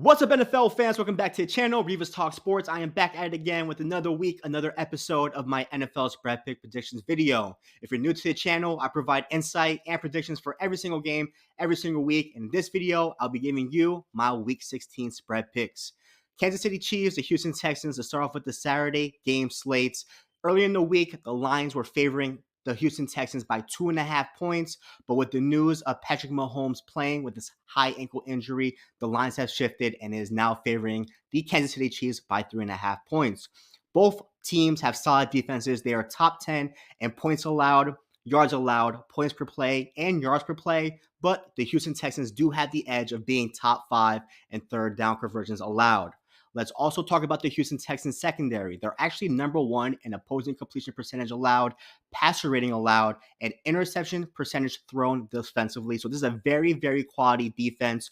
What's up, NFL fans? Welcome back to the channel, Revis Talk Sports. I am back at it again with another week, another episode of my NFL spread pick predictions video. If you're new to the channel, I provide insight and predictions for every single game, every single week. In this video, I'll be giving you my Week 16 spread picks. Kansas City Chiefs, the Houston Texans, to start off with the Saturday game slates. Early in the week, the lines were favoring the Houston Texans by 2.5 points, but with the news of Patrick Mahomes playing with this high ankle injury, the lines have shifted and is now favoring the Kansas City Chiefs by 3.5 points. Both teams have solid defenses. They are top 10 in points allowed, yards allowed, points per play, and yards per play, but the Houston Texans do have the edge of being top 5 in third down conversions allowed. Let's also talk about the Houston Texans secondary. They're actually number 1 in opposing completion percentage allowed, passer rating allowed, and interception percentage thrown defensively. So this is a very, very quality defense.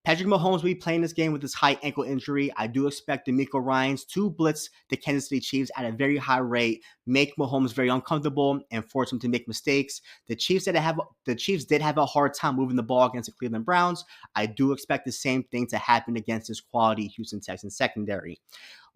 Patrick Mahomes will be playing this game with this high ankle injury. I do expect DeMeco Ryans to blitz the Kansas City Chiefs at a very high rate, make Mahomes very uncomfortable, and force him to make mistakes. The Chiefs did have a hard time moving the ball against the Cleveland Browns. I do expect the same thing to happen against this quality Houston Texans secondary.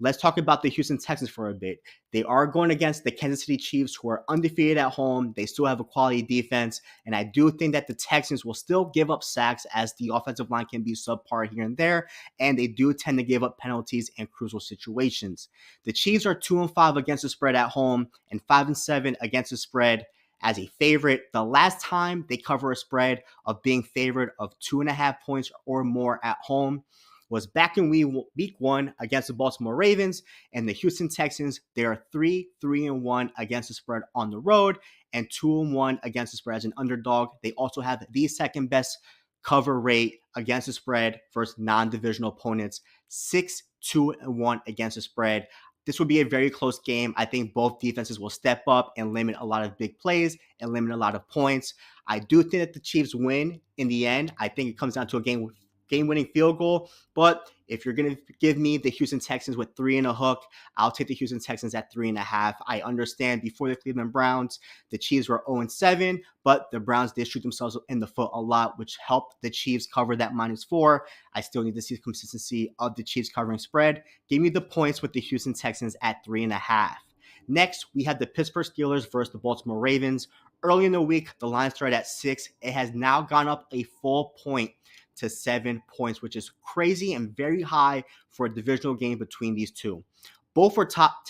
Let's talk about the Houston Texans for a bit. They are going against the Kansas City Chiefs, who are undefeated at home. They still have a quality defense, and I do think that the Texans will still give up sacks as the offensive line can be subpar here and there, and they do tend to give up penalties in crucial situations. The Chiefs are 2-5 against the spread at home and 5-7 against the spread as a favorite. The last time they cover a spread of being favored of 2.5 points or more at home was back in week 1 against the Baltimore Ravens, and the Houston Texans. They are 3-1 against the spread on the road and 2-1 against the spread as an underdog. They also have the second best cover rate against the spread versus non-divisional opponents, 6-2-1 against the spread. This will be a very close game. I think both defenses will step up and limit a lot of big plays and limit a lot of points. I do think that the Chiefs win in the end. I think it comes down to a game-winning field goal. But if you're going to give me the Houston Texans with 3 and a hook, I'll take the Houston Texans at 3.5. I understand before the Cleveland Browns, the Chiefs were 0-7, but the Browns did shoot themselves in the foot a lot, which helped the Chiefs cover that -4. I still need to see the consistency of the Chiefs covering spread. Give me the points with the Houston Texans at 3.5. Next, we have the Pittsburgh Steelers versus the Baltimore Ravens. Early in the week, the line started at 6. It has now gone up a full point to 7 points, which is crazy and very high for a divisional game between these two. Both are top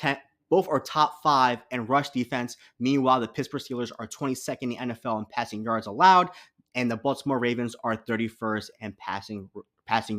5 in rush defense. Meanwhile, the Pittsburgh Steelers are 22nd in the NFL in passing yards allowed, and the Baltimore Ravens are 31st in passing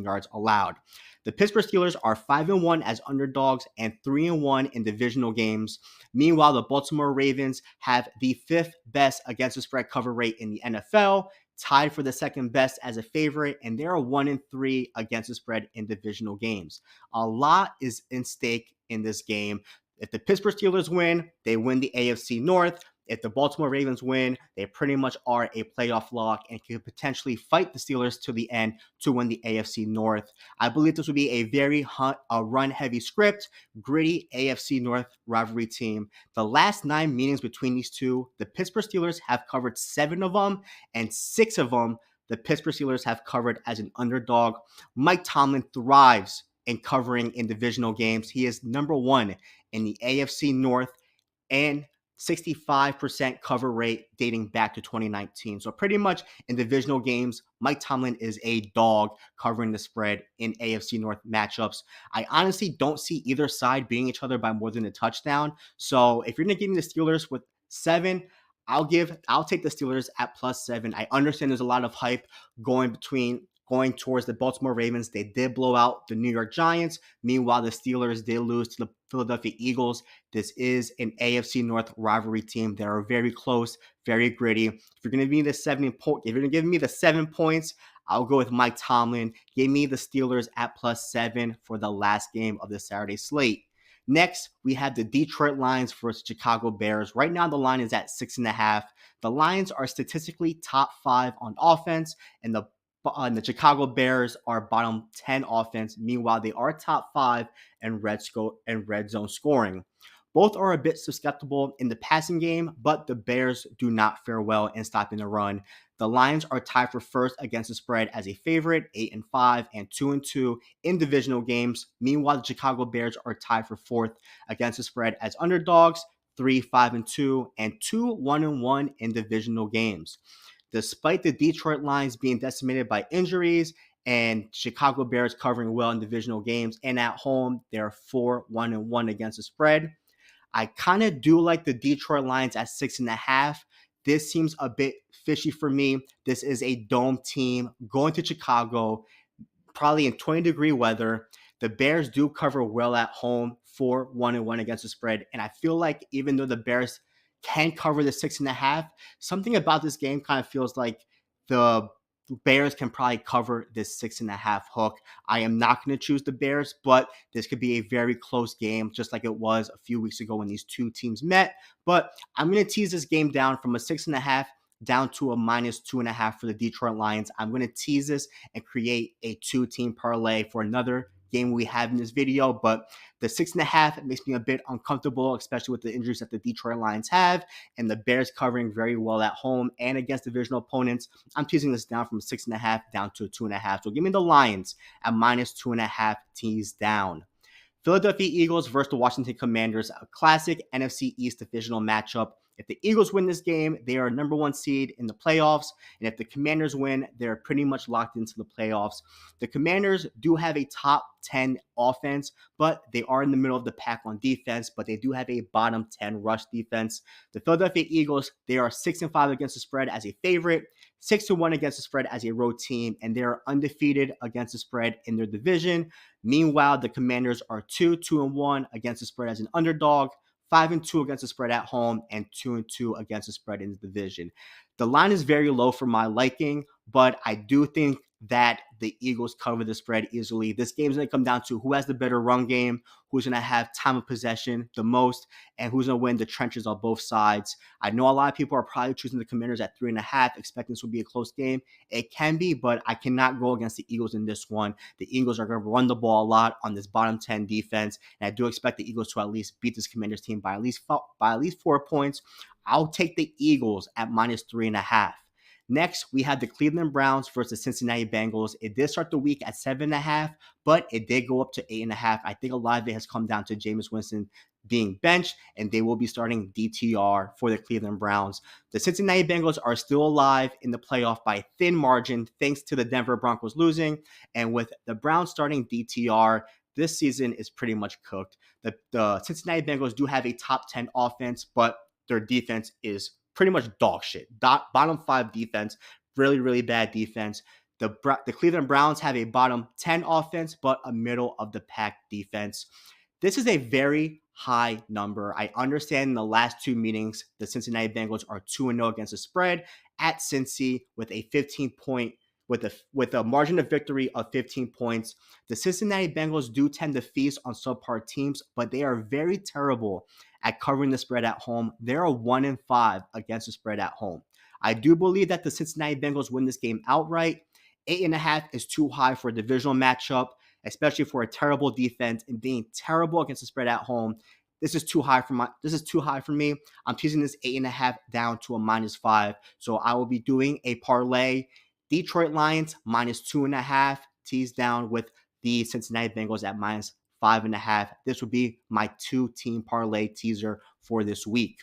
yards allowed. The Pittsburgh Steelers are 5-1 as underdogs and 3-1 in divisional games. Meanwhile, the Baltimore Ravens have the 5th best against the spread cover rate in the NFL, tied for the 2nd best as a favorite, and they're 1-3 against the spread in divisional games. A lot is in stake in this game. If the Pittsburgh Steelers win, they win the AFC North. If the Baltimore Ravens win, they pretty much are a playoff lock and could potentially fight the Steelers to the end to win the AFC North. I believe this will be a very run-heavy script, gritty AFC North rivalry team. The last 9 meetings between these two, the Pittsburgh Steelers have covered 7 of them, and 6 of them the Pittsburgh Steelers have covered as an underdog. Mike Tomlin thrives in covering in divisional games. He is number 1 in the AFC North and 65% cover rate dating back to 2019. So pretty much in divisional games, Mike Tomlin is a dog covering the spread in AFC North matchups. I honestly don't see either side beating each other by more than a touchdown. So if you're going to give me the Steelers with 7, I'll take the Steelers at +7. I understand there's a lot of hype going towards the Baltimore Ravens. They did blow out the New York Giants. Meanwhile, the Steelers did lose to the Philadelphia Eagles. This is an AFC North rivalry team. They are very close, very gritty. If you're going to give me the 7 points, I'll go with Mike Tomlin. Give me the Steelers at +7 for the last game of the Saturday slate. Next, we have the Detroit Lions versus Chicago Bears. Right now, the line is at 6.5. The Lions are statistically top 5 on offense, and the Chicago Bears are bottom 10 offense. Meanwhile, they are top 5 in red zone scoring. Both are a bit susceptible in the passing game, but the Bears do not fare well in stopping the run. The Lions are tied for first against the spread as a favorite, 8-5 and 2-2 in divisional games. Meanwhile, the Chicago Bears are tied for fourth against the spread as underdogs, 3-5-2 and 2-1-1 in divisional games. Despite the Detroit Lions being decimated by injuries and Chicago Bears covering well in divisional games and at home, they're 4-1-1 against the spread. I kind of do like the Detroit Lions at 6.5. This seems a bit fishy for me. This is a dome team going to Chicago, probably in 20-degree weather. The Bears do cover well at home, 4-1-1 against the spread. And I feel like even though the Bears can cover the 6.5, something about this game kind of feels like the Bears can probably cover this 6.5 hook. I am not going to choose the Bears, but this could be a very close game, just like it was a few weeks ago when these two teams met. But I'm going to tease this game down from a 6.5 down to a -2.5 for the Detroit Lions. I'm going to tease this and create a 2-team parlay for another game we have in this video, but the 6.5 makes me a bit uncomfortable, especially with the injuries that the Detroit Lions have and the Bears covering very well at home and against divisional opponents. I'm teasing this down from 6.5 down to a 2.5. So give me the Lions at -2.5 teased down. Philadelphia Eagles versus the Washington Commanders, a classic NFC East divisional matchup. If the Eagles win this game, they are number one seed in the playoffs. And if the Commanders win, they're pretty much locked into the playoffs. The Commanders do have a top 10 offense, but they are in the middle of the pack on defense, but they do have a bottom 10 rush defense. The Philadelphia Eagles, they are 6-5 against the spread as a favorite, 6-1 against the spread as a road team, and they are undefeated against the spread in their division. Meanwhile, the Commanders are 2-1 against the spread as an underdog, 5-2 against the spread at home, and 2-2 against the spread in the division. The line is very low for my liking, but I do think that the Eagles cover the spread easily. This game is going to come down to who has the better run game, who's going to have time of possession the most, and who's going to win the trenches on both sides. I know a lot of people are probably choosing the Commanders at 3.5, expecting this will be a close game. It can be, but I cannot go against the Eagles in this one. The Eagles are going to run the ball a lot on this bottom 10 defense, and I do expect the Eagles to at least beat this Commanders team by at least 4 points. I'll take the Eagles at -3.5. Next, we had the Cleveland Browns versus the Cincinnati Bengals. It did start the week at 7.5, but it did go up to 8.5. I think a lot of it has come down to Jameis Winston being benched, and they will be starting DTR for the Cleveland Browns. The Cincinnati Bengals are still alive in the playoff by a thin margin, thanks to the Denver Broncos losing. And with the Browns starting DTR, this season is pretty much cooked. The Cincinnati Bengals do have a top 10 offense, but their defense is pretty much dog shit. Bottom 5 defense, really, really bad defense. The Cleveland Browns have a bottom 10 offense, but a middle of the pack defense. This is a very high number. I understand in the last 2 meetings, the Cincinnati Bengals are 2-0 against the spread at Cincy with a 15-point with a margin of victory of 15 points. The Cincinnati Bengals do tend to feast on subpar teams, but they are very terrible at covering the spread at home. They're 1-5 against the spread at home. I do believe that the Cincinnati Bengals win this game outright. 8.5 is too high for a divisional matchup, especially for a terrible defense and being terrible against the spread at home. This is too high for me. I'm teasing this 8.5 down to a -5. So I will be doing a parlay. Detroit Lions -2.5, teased down with the Cincinnati Bengals at -5.5. This would be my 2-team parlay teaser for this week.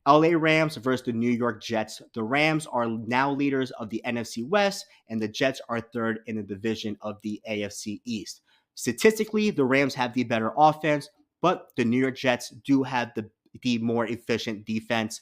LA Rams versus the New York Jets. The Rams are now leaders of the NFC West, and the Jets are third in the division of the AFC East. Statistically, the Rams have the better offense, but the New York Jets do have the more efficient defense.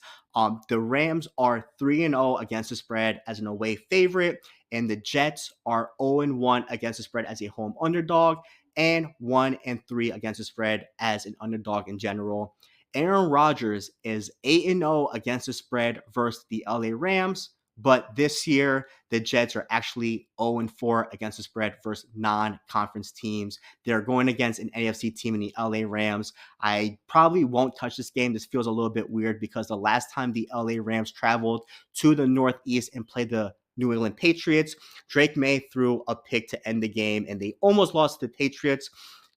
The Rams are 3-0 against the spread as an away favorite, and the Jets are 0-1 against the spread as a home underdog, and 1-3 against the spread as an underdog in general. Aaron Rodgers is 8-0 against the spread versus the LA Rams, but this year the Jets are actually 0-4 against the spread versus non-conference teams. They're going against an AFC team in the LA Rams. I probably won't touch this game. This feels a little bit weird because the last time the LA Rams traveled to the Northeast and played the New England Patriots, Drake May threw a pick to end the game, and they almost lost to the Patriots.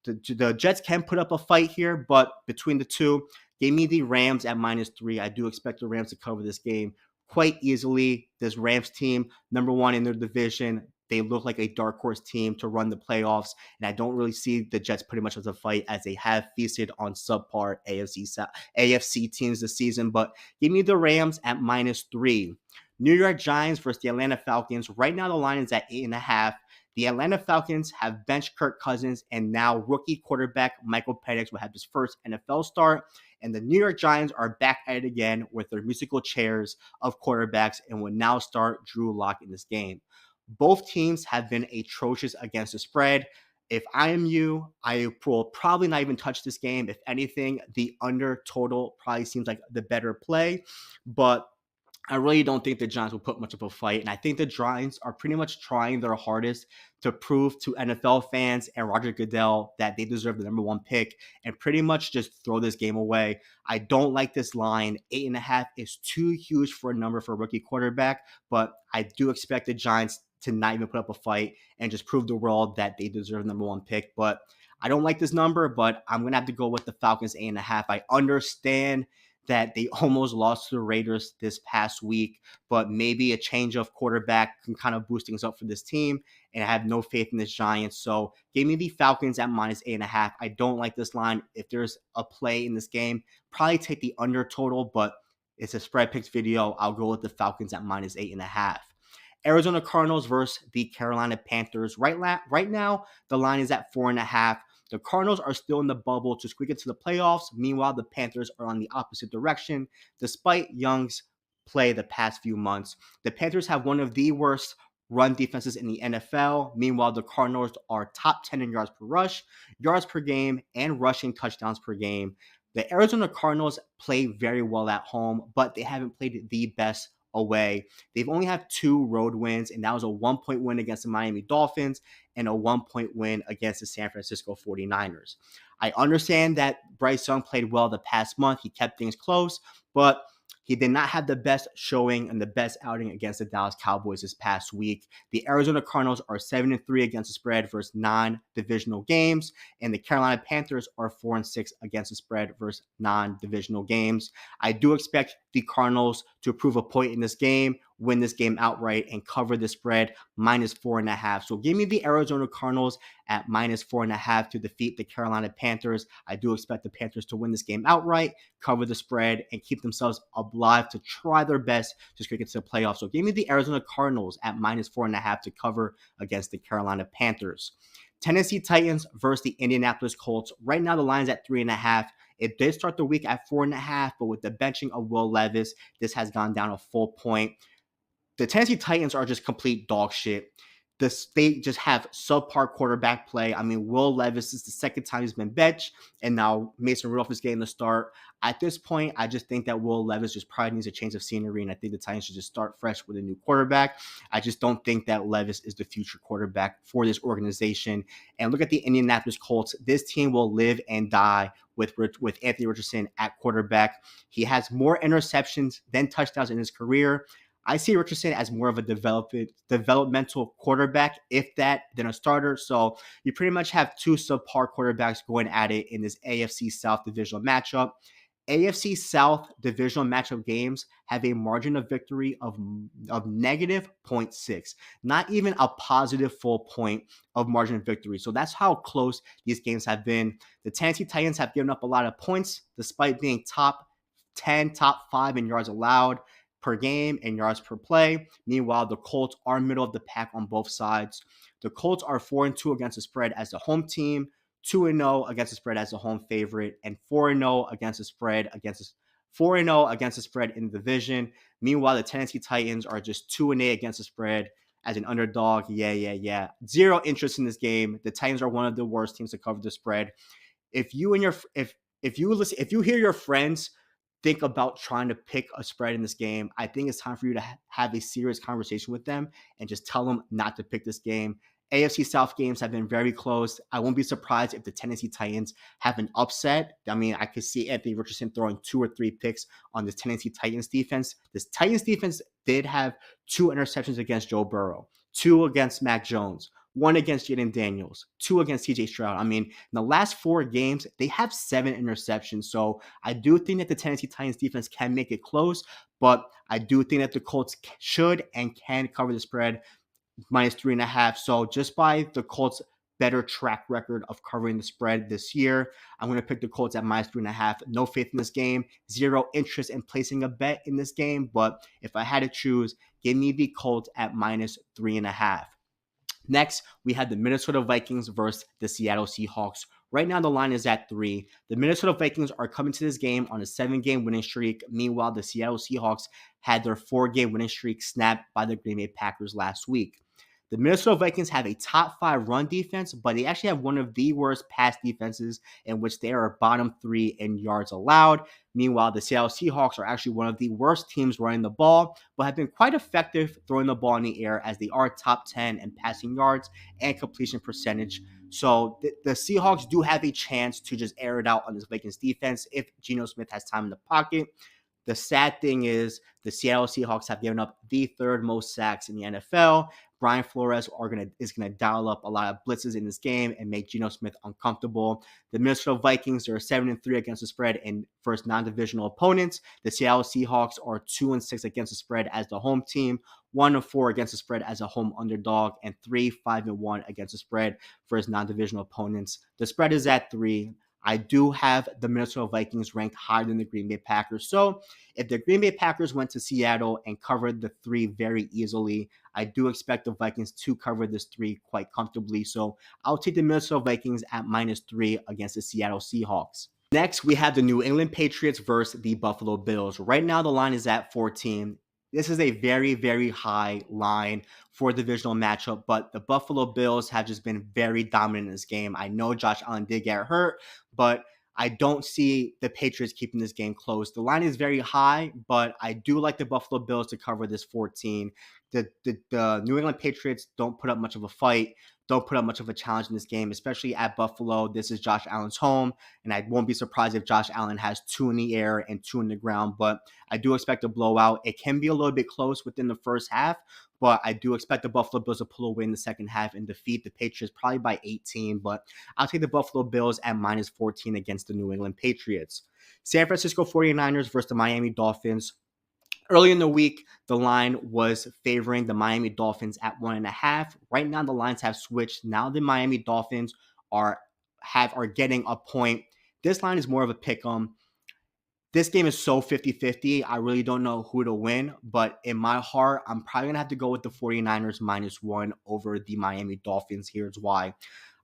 The Jets can put up a fight here, but between the two, give me the Rams at -3. I do expect the Rams to cover this game quite easily. This Rams team, number one in their division, they look like a dark horse team to run the playoffs, and I don't really see the Jets pretty much as a fight as they have feasted on subpar AFC teams this season. But give me the Rams at -3. New York Giants versus the Atlanta Falcons. Right now, the line is at 8.5. The Atlanta Falcons have benched Kirk Cousins, and now rookie quarterback Michael Penix will have his first NFL start. And the New York Giants are back at it again with their musical chairs of quarterbacks and will now start Drew Lock in this game. Both teams have been atrocious against the spread. If I am you, I will probably not even touch this game. If anything, the under total probably seems like the better play. But I really don't think the Giants will put much of a fight. And I think the Giants are pretty much trying their hardest to prove to NFL fans and Roger Goodell that they deserve the number one pick and pretty much just throw this game away. I don't like this line. 8.5 is too huge for a number for a rookie quarterback, but I do expect the Giants to not even put up a fight and just prove the world that they deserve the number one pick. But I don't like this number, but I'm going to have to go with the Falcons 8.5. I understand that they almost lost to the Raiders this past week, but maybe a change of quarterback can kind of boost things up for this team. And I have no faith in this Giants. So give me the Falcons at -8.5. I don't like this line. If there's a play in this game, probably take the under total, but it's a spread picks video. I'll go with the Falcons at -8.5. Arizona Cardinals versus the Carolina Panthers. Right now, the line is at 4.5. The Cardinals are still in the bubble to squeak into the playoffs. Meanwhile, the Panthers are on the opposite direction. Despite Young's play the past few months, the Panthers have one of the worst run defenses in the NFL. Meanwhile, the Cardinals are top 10 in yards per rush, yards per game, and rushing touchdowns per game. The Arizona Cardinals play very well at home, but they haven't played the best away. They've only had 2 road wins, and that was a 1-point win against the Miami Dolphins and a 1-point win against the San Francisco 49ers. I understand that Bryce Young played well the past month. He kept things close, but he did not have the best showing and the best outing against the Dallas Cowboys this past week. The Arizona Cardinals are 7-3 against the spread versus non-divisional games, and the Carolina Panthers are 4-6 against the spread versus non-divisional games. I do expect the Cardinals to prove a point in this game, win this game outright, and cover the spread -4.5. So give me the Arizona Cardinals at -4.5 to defeat the Carolina Panthers. I do expect the Panthers to win this game outright, cover the spread, and keep themselves alive to try their best to get into the playoffs. So give me the Arizona Cardinals at -4.5 to cover against the Carolina Panthers. Tennessee Titans versus the Indianapolis Colts. Right now, the line's at 3.5. It did start the week at 4.5, but with the benching of Will Levis, this has gone down a full point. The Tennessee Titans are just complete dog shit. They just have subpar quarterback play. I mean, Will Levis is the second time he's been benched, and now Mason Rudolph is getting the start. At this point, I just think that Will Levis just probably needs a change of scenery, and I think the Titans should just start fresh with a new quarterback. I just don't think that Levis is the future quarterback for this organization. And look at the Indianapolis Colts. This team will live and die with Anthony Richardson at quarterback. He has more interceptions than touchdowns in his career. I see Richardson as more of a developmental quarterback, if that, than a starter. So you pretty much have 2 subpar quarterbacks going at it in this AFC South divisional matchup. AFC South divisional matchup games have a margin of victory of -0.6, not even a positive full point of margin of victory. So that's how close these games have been. The Tennessee Titans have given up a lot of points despite being top 10, top 5 in yards allowed per game and yards per play. Meanwhile, the Colts are middle of the pack on both sides. The Colts are 4-2 against the spread as a home team, 2-0 against the spread as a home favorite, and 4-0 against the spread in the division. Meanwhile, the Tennessee Titans are just 2-8 against the spread as an underdog. Yeah. Zero interest in this game. The Titans are one of the worst teams to cover the spread. If you hear your friends think about trying to pick a spread in this game, I think it's time for you to have a serious conversation with them and just tell them not to pick this game. AFC South games have been very close. I won't be surprised if the Tennessee Titans have an upset. I mean, I could see Anthony Richardson throwing 2 or 3 picks on this Tennessee Titans defense. This Titans defense did have 2 interceptions against Joe Burrow, 2 against Mac Jones, one against Jaden Daniels, two against TJ Stroud. I mean, in the last 4 games, they have 7 interceptions. So I do think that the Tennessee Titans defense can make it close, but I do think that the Colts should and can cover the spread -3.5. So just by the Colts' better track record of covering the spread this year, I'm going to pick the Colts at -3.5. No faith in this game, zero interest in placing a bet in this game. But if I had to choose, give me the Colts at -3.5. Next, we had the Minnesota Vikings versus the Seattle Seahawks. Right now, the line is at 3. The Minnesota Vikings are coming to this game on a 7-game winning streak. Meanwhile, the Seattle Seahawks had their 4-game winning streak snapped by the Green Bay Packers last week. The Minnesota Vikings have a top 5 run defense, but they actually have one of the worst pass defenses in which they are bottom 3 in yards allowed. Meanwhile, the Seattle Seahawks are actually one of the worst teams running the ball, but have been quite effective throwing the ball in the air as they are top 10 in passing yards and completion percentage. So the Seahawks do have a chance to just air it out on this Vikings defense if Geno Smith has time in the pocket. The sad thing is the Seattle Seahawks have given up the 3rd most sacks in the NFL. Brian Flores is going to dial up a lot of blitzes in this game and make Geno Smith uncomfortable. The Minnesota Vikings are 7-3 against the spread in first non-divisional opponents. The Seattle Seahawks are 2-6 against the spread as the home team, 1-4 against the spread as a home underdog, and 3-5-1 against the spread versus non-divisional opponents. The spread is at 3. I do have the Minnesota Vikings ranked higher than the Green Bay Packers. So if the Green Bay Packers went to Seattle and covered the 3 very easily, I do expect the Vikings to cover this 3 quite comfortably. So I'll take the Minnesota Vikings at -3 against the Seattle Seahawks. Next, we have the New England Patriots versus the Buffalo Bills. Right now, the line is at 14. This is a very, very high line for a divisional matchup, but the Buffalo Bills have just been very dominant in this game. I know Josh Allen did get hurt, but I don't see the Patriots keeping this game close. The line is very high, but I do like the Buffalo Bills to cover this 14. The New England Patriots don't put up much of a fight, don't put up much of a challenge in this game, especially at Buffalo. This is Josh Allen's home, and I won't be surprised if Josh Allen has 2 in the air and 2 in the ground, but I do expect a blowout. It can be a little bit close within the first half, but I do expect the Buffalo Bills to pull away in the second half and defeat the Patriots probably by 18, but I'll take the Buffalo Bills at -14 against the New England Patriots. San Francisco 49ers versus the Miami Dolphins. Early in the week, the line was favoring the Miami Dolphins at 1.5. Right now, the lines have switched. Now the Miami Dolphins are getting a point. This line is more of a pick 'em. This game is so 50-50. I really don't know who to win, but in my heart, I'm probably going to have to go with the 49ers -1 over the Miami Dolphins. Here's why.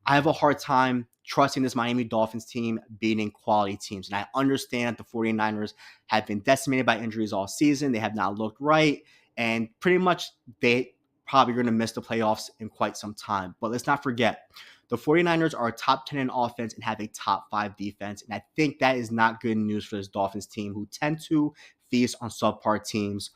I have a hard time trusting this Miami Dolphins team beating quality teams. And I understand the 49ers have been decimated by injuries all season. They have not looked right. And pretty much they probably going to miss the playoffs in quite some time. But let's not forget, the 49ers are a top 10 in offense and have a top 5 defense. And I think that is not good news for this Dolphins team who tend to feast on subpar teams.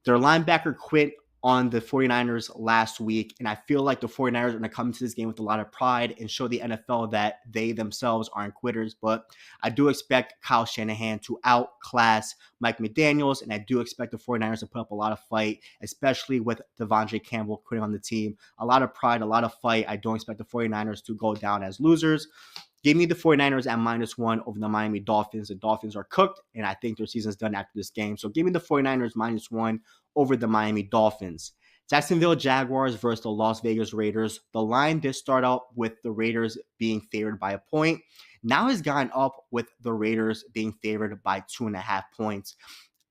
Their linebacker quit on the 49ers last week, and I feel like the 49ers are going to come into this game with a lot of pride and show the NFL that they themselves aren't quitters. But I do expect Kyle Shanahan to outclass Mike McDaniels, and I do expect the 49ers to put up a lot of fight, especially with Devondre Campbell quitting on the team. A lot of pride, a lot of fight. I don't expect the 49ers to go down as losers. Give me the 49ers at -1 over the Miami Dolphins. The Dolphins are cooked, and I think their season's done after this game. So give me the 49ers -1 over the Miami Dolphins. Jacksonville Jaguars versus the Las Vegas Raiders. The line did start out with the Raiders being favored by a point. Now has gotten up with the Raiders being favored by 2.5 points.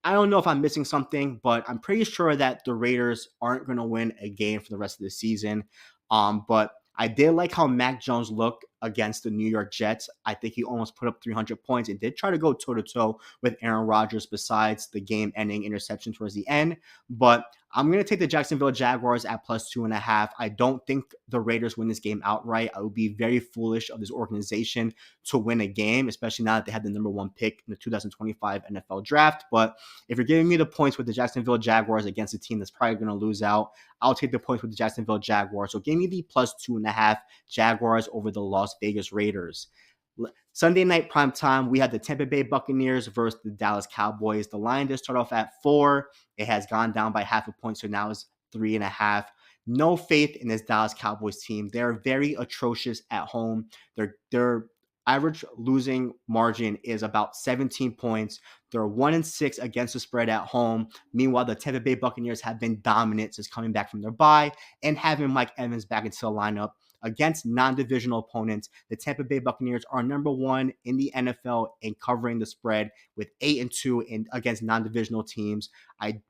I don't know if I'm missing something, but I'm pretty sure that the Raiders aren't going to win a game for the rest of the season. But I did like how Mac Jones looked against the New York Jets. I think he almost put up 300 points and did try to go toe-to-toe with Aaron Rodgers besides the game-ending interception towards the end. But I'm going to take the Jacksonville Jaguars at +2.5. I don't think the Raiders win this game outright. I would be very foolish of this organization to win a game, especially now that they had the number 1 pick in the 2025 NFL draft. But if you're giving me the points with the Jacksonville Jaguars against a team that's probably going to lose out, I'll take the points with the Jacksonville Jaguars. So give me the +2.5 Jaguars over the Las Vegas Raiders. Sunday night prime time, we had the Tampa Bay Buccaneers versus the Dallas Cowboys. The line did start off at 4. It has gone down by 0.5 point, so now it's 3.5. No faith in this Dallas Cowboys team. They're very atrocious at home. Their average losing margin is about 17 points. They're 1-6 against the spread at home. Meanwhile, the Tampa Bay Buccaneers have been dominant since coming back from their bye and having Mike Evans back into the lineup against non-divisional opponents. The Tampa Bay Buccaneers are number one in the NFL in covering the spread with 8-2 against non-divisional teams. I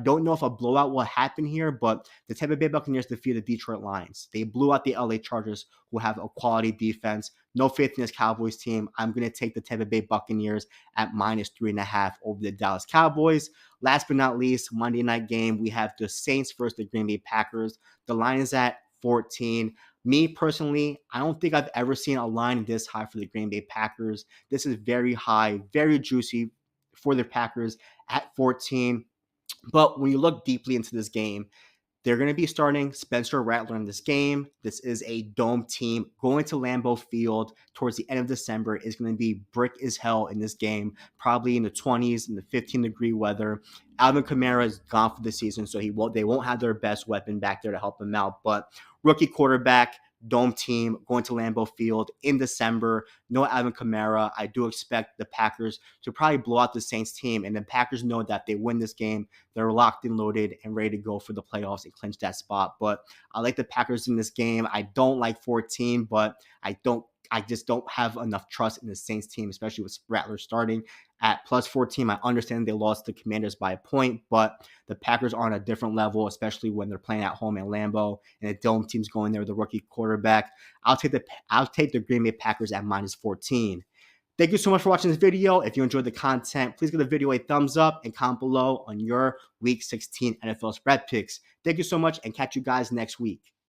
don't know if a blowout will happen here, but the Tampa Bay Buccaneers defeated the Detroit Lions. They blew out the LA Chargers, who have a quality defense. No faith in this Cowboys team. I'm going to take the Tampa Bay Buccaneers at -3.5 over the Dallas Cowboys. Last but not least, Monday night game, we have the Saints versus the Green Bay Packers. The line is at 14. Me personally, I don't think I've ever seen a line this high for the Green Bay Packers. This is very high, very juicy for the Packers at 14. But when you look deeply into this game, they're going to be starting Spencer Rattler in this game. This is a dome team. Going to Lambeau Field towards the end of December is going to be brick as hell in this game, probably in the 20s, in the 15-degree weather. Alvin Kamara is gone for the season, so they won't have their best weapon back there to help him out. But rookie quarterback, dome team, going to Lambeau Field in December. No Alvin Kamara. I do expect the Packers to probably blow out the Saints team, and the Packers know that they win this game. They're locked and loaded and ready to go for the playoffs and clinch that spot. But I like the Packers in this game. I don't like 14, but I just don't have enough trust in the Saints team, especially with Rattler starting at +14. I understand they lost the Commanders by a point, but the Packers are on a different level, especially when they're playing at home at Lambeau and the dome team's going there with the rookie quarterback. I'll take the Green Bay Packers at -14. Thank you so much for watching this video. If you enjoyed the content, please give the video a thumbs up and comment below on your Week 16 NFL spread picks. Thank you so much and catch you guys next week.